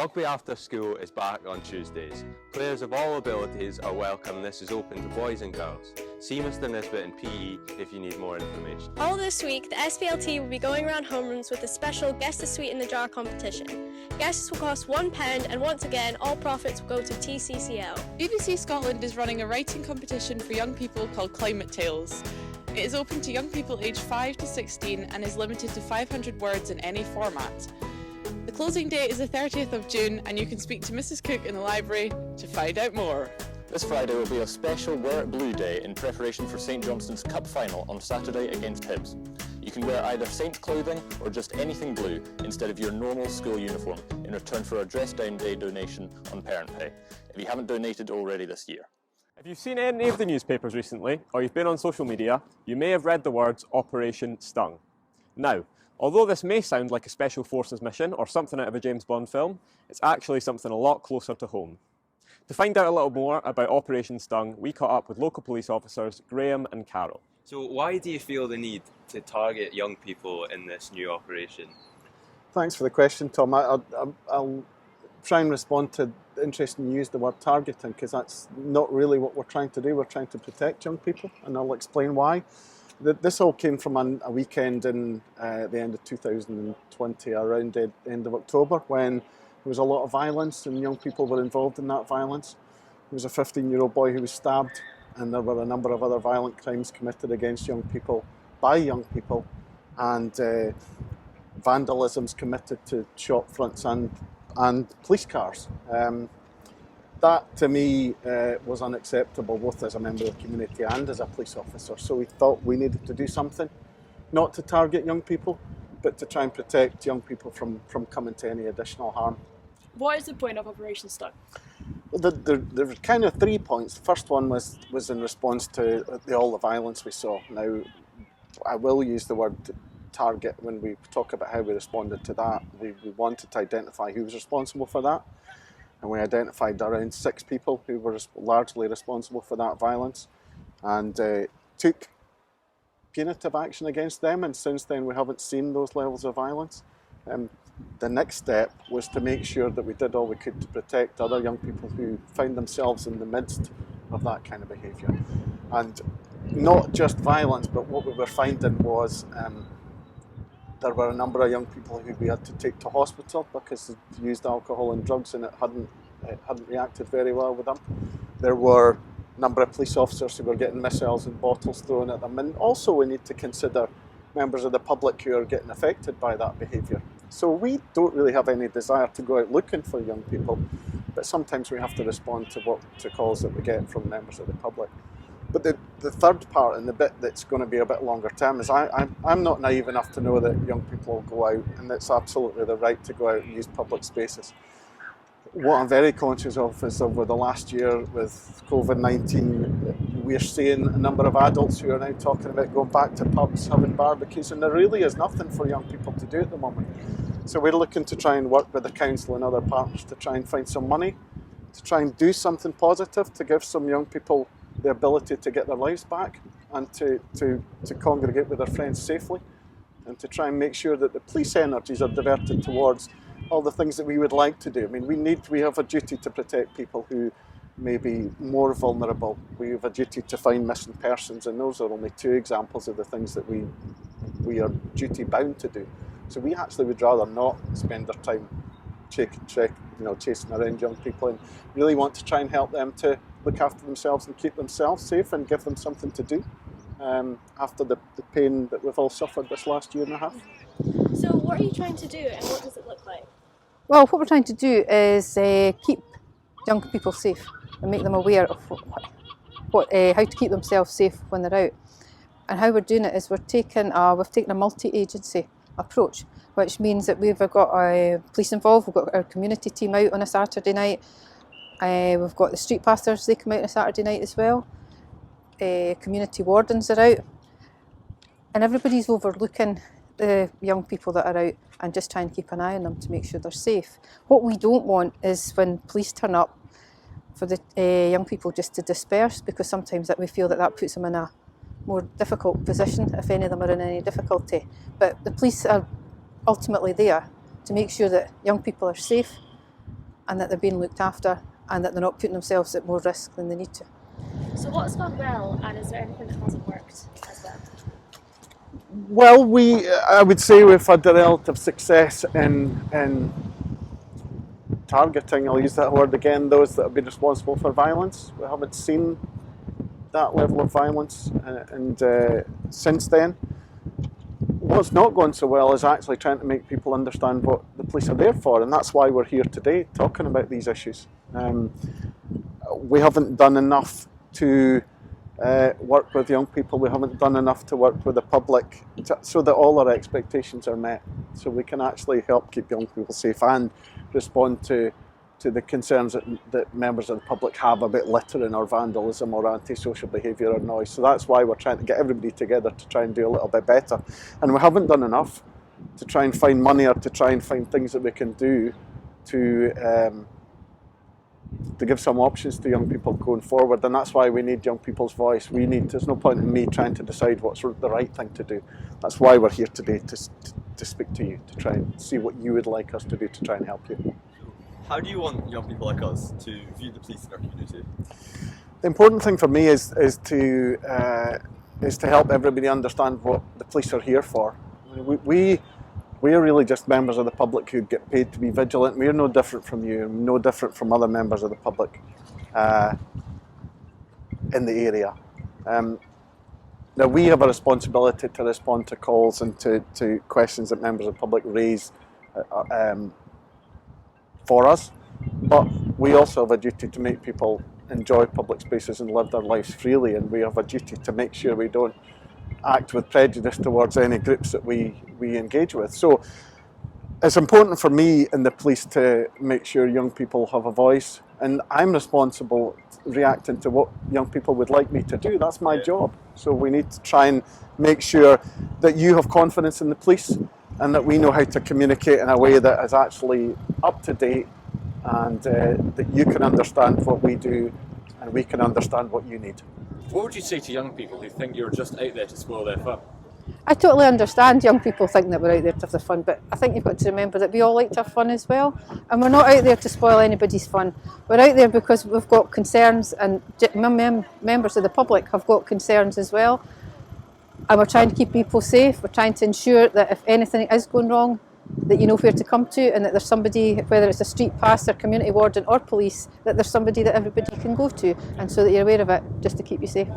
Rugby after school is back on Tuesdays. Players of all abilities are welcome. This is open to boys and girls. See Mr Nisbet in PE if you need more information. All this week, the SPLT will be going around homerooms with a special Guess a Sweet in the Jar competition. Guesses will cost £1 and once again, all profits will go to TCCL. BBC Scotland is running a writing competition for young people called Climate Tales. It is open to young people aged 5 to 16 and is limited to 500 words in any format. The closing date is the 30th of June and you can speak to Mrs Cook in the library to find out more. This Friday will be a special Wear It Blue Day in preparation for St Johnstone's Cup final on Saturday against Hibs. You can wear either Saints clothing or just anything blue instead of your normal school uniform in return for a Dress Down Day donation on Parent Pay, if you haven't donated already this year. If you've seen any of the newspapers recently, or you've been on social media, you may have read the words Operation Stung. Now, although this may sound like a special forces mission or something out of a James Bond film, it's actually something a lot closer to home. To find out a little more about Operation Stung, we caught up with local police officers Graham and Carol. So why do you feel the need to target young people in this new operation? Thanks for the question, Tom. I'll try and respond to the interesting you use the word targeting, because that's not really what we're trying to do. We're trying to protect young people, and I'll explain why. This all came from a weekend in the end of 2020, around the end of October, when there was a lot of violence and young people were involved in that violence. There was a 15-year-old boy who was stabbed, and there were a number of other violent crimes committed against young people by young people, and vandalisms committed to shop fronts and police cars. That to me was unacceptable, both as a member of the community and as a police officer. So we thought we needed to do something, not to target young people, but to try and protect young people from coming to any additional harm. What is the point of Operation Stung? There were kind of 3 points. The first one was in response to all the violence we saw. Now, I will use the word target when we talk about how we responded to that. We wanted to identify who was responsible for that, and we identified around 6 people who were largely responsible for that violence, and took punitive action against them, and since then we haven't seen those levels of violence. The next step was to make sure that we did all we could to protect other young people who found themselves in the midst of that kind of behaviour. And not just violence, but what we were finding was there were a number of young people who we had to take to hospital because they used alcohol and drugs, and it hadn't reacted very well with them. There were a number of police officers who were getting missiles and bottles thrown at them, and also we need to consider members of the public who are getting affected by that behaviour. So we don't really have any desire to go out looking for young people, but sometimes we have to respond to calls that we get from members of the public. But the third part, and the bit that's going to be a bit longer term, is I'm not naive enough to know that young people will go out, and it's absolutely the right to go out and use public spaces. What I'm very conscious of is over the last year with COVID-19, we're seeing a number of adults who are now talking about going back to pubs, having barbecues, and there really is nothing for young people to do at the moment. So we're looking to try and work with the council and other partners to try and find some money, to try and do something positive, to give some young people the ability to get their lives back and to congregate with their friends safely, and to try and make sure that the police energies are diverted towards all the things that we would like to do. I mean, we have a duty to protect people who may be more vulnerable. We have a duty to find missing persons, and those are only 2 examples of the things that we are duty bound to do. So we actually would rather not spend our time chasing around young people, and really want to try and help them to look after themselves and keep themselves safe and give them something to do after the pain that we've all suffered this last year and a half. So what are you trying to do, and what does it look like? Well, what we're trying to do is keep young people safe and make them aware of how to keep themselves safe when they're out. And how we're doing it is we've taken a multi-agency approach, which means that we've got police involved, we've got our community team out on a Saturday night, we've got the street passers, they come out on a Saturday night as well, community wardens are out, and everybody's overlooking the young people that are out and just try and keep an eye on them to make sure they're safe. What we don't want is when police turn up for the young people just to disperse, because sometimes that we feel that puts them in a more difficult position if any of them are in any difficulty. But the police are ultimately there to make sure that young people are safe and that they're being looked after and that they're not putting themselves at more risk than they need to. So what's gone well, and is there anything that hasn't worked as well? Well, I would say we've had a relative success in targeting, I'll use that word again, those that have been responsible for violence. We haven't seen that level of violence, and since then, what's not gone so well is actually trying to make people understand what the police are there for, and that's why we're here today talking about these issues. We haven't done enough to work with young people. We haven't done enough to work with the public so that all our expectations are met, so we can actually help keep young people safe and respond to the concerns that members of the public have about littering or vandalism or antisocial behaviour or noise. So that's why we're trying to get everybody together to try and do a little bit better. And we haven't done enough to try and find money or to try and find things that we can do to give some options to young people going forward. And that's why we need young people's voice. There's no point in me trying to decide what's the right thing to do. That's why we're here today, to speak to you, to try and see what you would like us to do to try and help you. How do you want young people like us to view the police in our community? The important thing for me is to help everybody understand what the police are here for. We're really just members of the public who get paid to be vigilant. We're no different from you, no different from other members of the public in the area. Now we have a responsibility to respond to calls and to questions that members of the public raise for us, but we also have a duty to make people enjoy public spaces and live their lives freely, and we have a duty to make sure we don't act with prejudice towards any groups that we engage with. So it's important for me and the police to make sure young people have a voice, and I'm responsible reacting to what young people would like me to do. That's my job. So we need to try and make sure that you have confidence in the police and that we know how to communicate in a way that is actually up to date, and that you can understand what we do and we can understand what you need. What would you say to young people who think you're just out there to spoil their fun? I totally understand young people think that we're out there to have the fun, but I think you've got to remember that we all like to have fun as well, and we're not out there to spoil anybody's fun. We're out there because we've got concerns, and members of the public have got concerns as well, and we're trying to keep people safe. We're trying to ensure that if anything is going wrong, that you know where to come to, and that there's somebody, whether it's a street pastor, community warden or police, that there's somebody that everybody can go to, and so that you're aware of it, just to keep you safe.